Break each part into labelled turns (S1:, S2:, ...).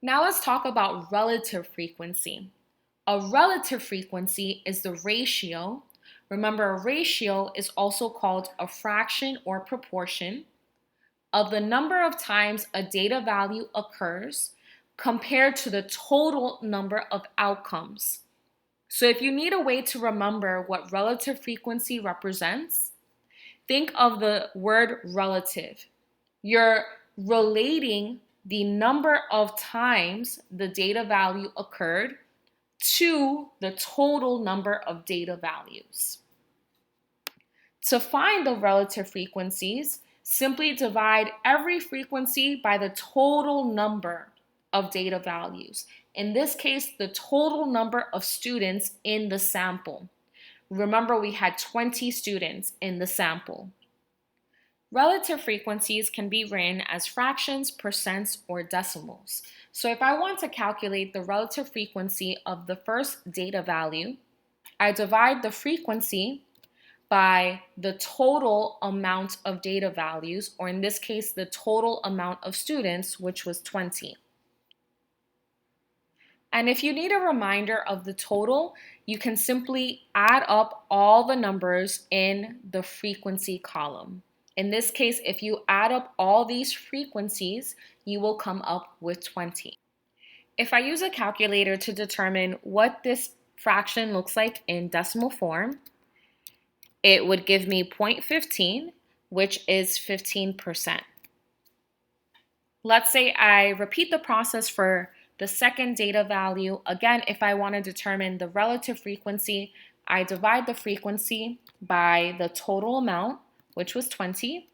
S1: Now let's talk about relative frequency. A relative frequency is the ratio. Remember, a ratio is also called a fraction or proportion of the number of times a data value occurs compared to the total number of outcomes. So if you need a way to remember what relative frequency represents, think of the word relative. You're relating the number of times the data value occurred to the total number of data values. To find the relative frequencies, simply divide every frequency by the total number of data values. In this case, the total number of students in the sample. Remember, we had 20 students in the sample. Relative frequencies can be written as fractions, percents, or decimals. So if I want to calculate the relative frequency of the first data value, I divide the frequency by the total amount of data values, or in this case, the total amount of students, which was 20. And if you need a reminder of the total, you can simply add up all the numbers in the frequency column. In this case, if you add up all these frequencies, you will come up with 20. If I use a calculator to determine what this fraction looks like in decimal form, it would give me 0.15, which is 15%. Let's say I repeat the process for the second data value. Again, if I want to determine the relative frequency, I divide the frequency by the total amount, which was 20.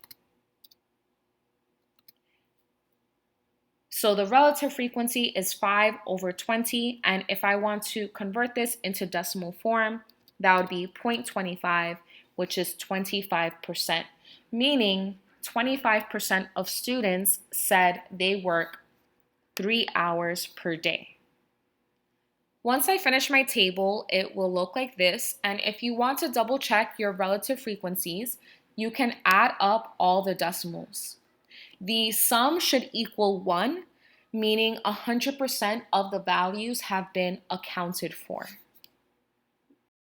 S1: So the relative frequency is 5 over 20. And if I want to convert this into decimal form, that would be 0.25, which is 25%, meaning 25% of students said they work 3 hours per day. Once I finish my table, it will look like this. And if you want to double check your relative frequencies, you can add up all the decimals. The sum should equal 1, meaning 100% of the values have been accounted for.